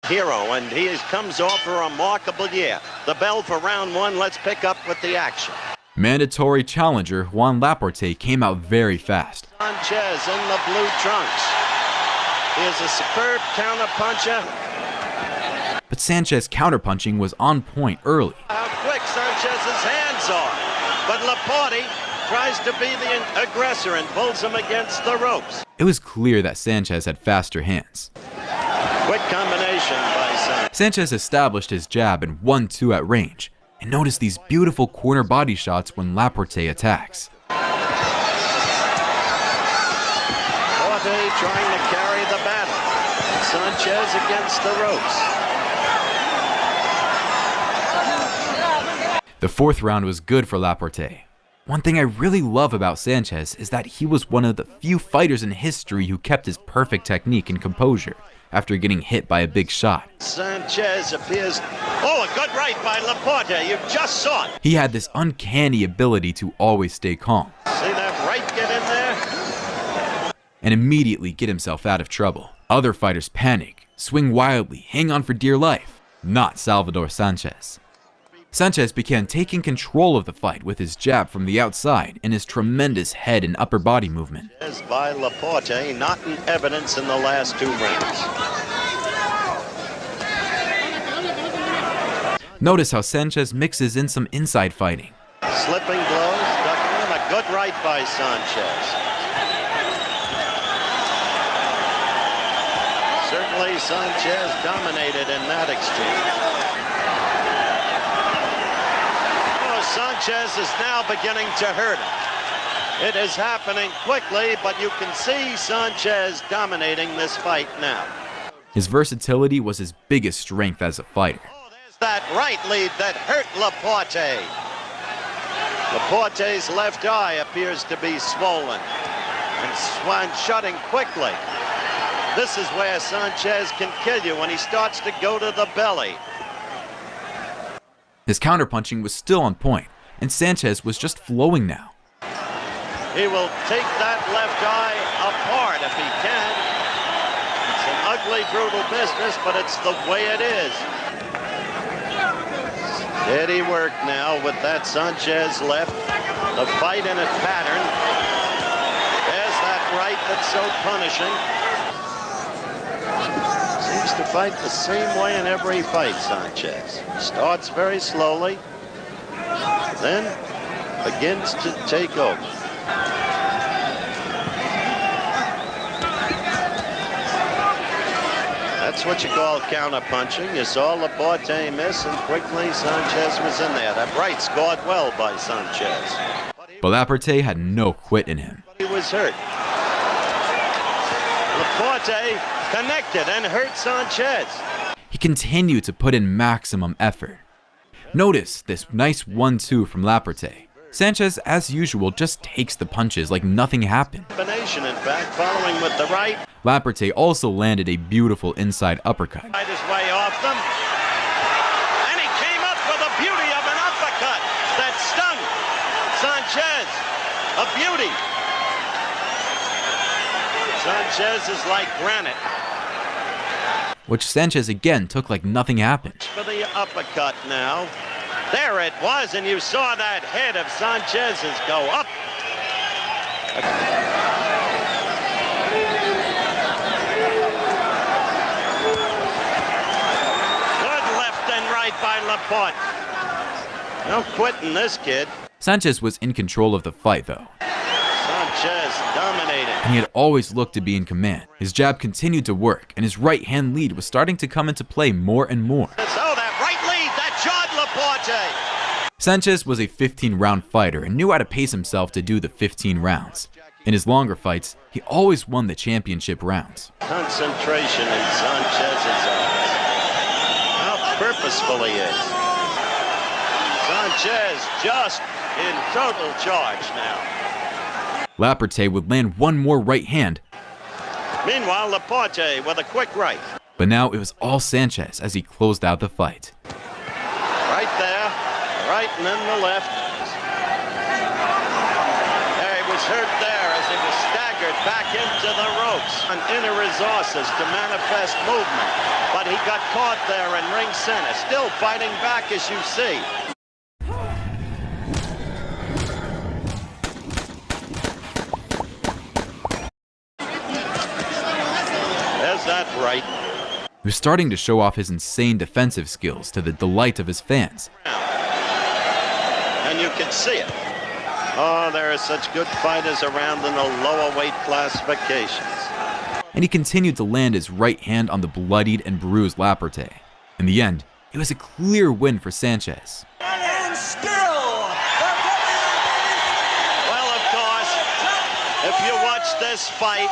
Hero, and he comes off a remarkable year. The bell for round one. Let's pick up with the action. Mandatory challenger Juan Laporte came out very fast. Sanchez in the blue trunks. He is a superb counterpuncher. But Sanchez counterpunching was on point early. How quick Sanchez's hands are. But Laporte tries to be the aggressor and pulls him against the ropes. It was clear that Sanchez had faster hands. Quick combination by Sanchez. Sanchez established his jab and 1-2 at range. And notice these beautiful corner body shots when Laporte attacks. Laporte trying to carry the battle. Sanchez against the ropes. The fourth round was good for Laporte. One thing I really love about Sanchez is that he was one of the few fighters in history who kept his perfect technique and composure after getting hit by a big shot. Sanchez appears... Oh, a good right by Laporte. You just saw it. He had this uncanny ability to always stay calm. See that right get in there? And immediately get himself out of trouble. Other fighters panic, swing wildly, hang on for dear life. Not Salvador Sanchez. Sanchez began taking control of the fight with his jab from the outside and his tremendous head and upper body movement. As by Laporte, not in evidence in the last 2 rounds. Notice how Sanchez mixes in some inside fighting. Slipping blows, ducking in, a good right by Sanchez. Certainly Sanchez dominated in that exchange. Sanchez is now beginning to hurt him. It is happening quickly, but you can see Sanchez dominating this fight now. His versatility was his biggest strength as a fighter. Oh, there's that right lead that hurt Laporte. Laporte's left eye appears to be swollen and Juan shutting quickly. This is where Sanchez can kill you when he starts to go to the belly. His counterpunching was still on point, and Sanchez was just flowing now. He will take that left eye apart if he can. It's an ugly, brutal business, but it's the way it is. Steady work now with that Sanchez left. The fight in a pattern. There's that right that's so punishing. Seems to fight the same way in every fight, Sanchez. Starts very slowly, then begins to take over. That's what you call counter-punching. You saw Laporte miss, and quickly Sanchez was in there. That right scored well by Sanchez. But Laporte had no quit in him. He was hurt. Laporte connected and hurt Sanchez. He continued to put in maximum effort. Notice this nice 1-2 from Laporte. Sanchez, as usual, just takes the punches like nothing happened. Combination, in fact, following with the right. Laporte also landed a beautiful inside uppercut. Right his way off them. And he came up with a beauty of an uppercut that stung Sanchez. A beauty. Sanchez is like granite. Which Sanchez again took like nothing happened. For the uppercut now. There it was, and you saw that head of Sanchez's go up. Good left and right by Laporte. No quitting this kid. Sanchez was in control of the fight though. Sanchez dominated. And he had always looked to be in command. His jab continued to work, and his right hand lead was starting to come into play more and more. Oh, that right lead, that jarred Laporte. Sanchez was a 15-round fighter and knew how to pace himself to do the 15 rounds. In his longer fights, he always won the championship rounds. Concentration in Sanchez's eyes. How purposeful he is. Sanchez just in total charge now. Laporte would land one more right hand. Meanwhile, Laporte with a quick right. But now it was all Sanchez as he closed out the fight. Right there, right and then the left. There, he was hurt there as he was staggered. staggered back into the ropes. And inner resources to manifest movement. But he got caught there in ring center. Still fighting back, as you see. There's that right. He was starting to show off his insane defensive skills to the delight of his fans. And you can see it. Oh, there are such good fighters around in the lower weight classifications. And he continued to land his right hand on the bloodied and bruised Laporte. In the end, it was a clear win for Sanchez. And still, well, of course, if you watch this fight,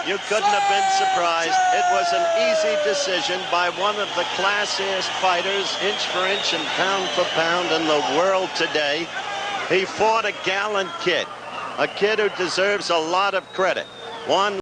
you couldn't have been surprised. It was an easy decision by one of the classiest fighters, inch for inch and pound for pound in the world today. He fought a gallant kid, a kid who deserves a lot of credit. Juan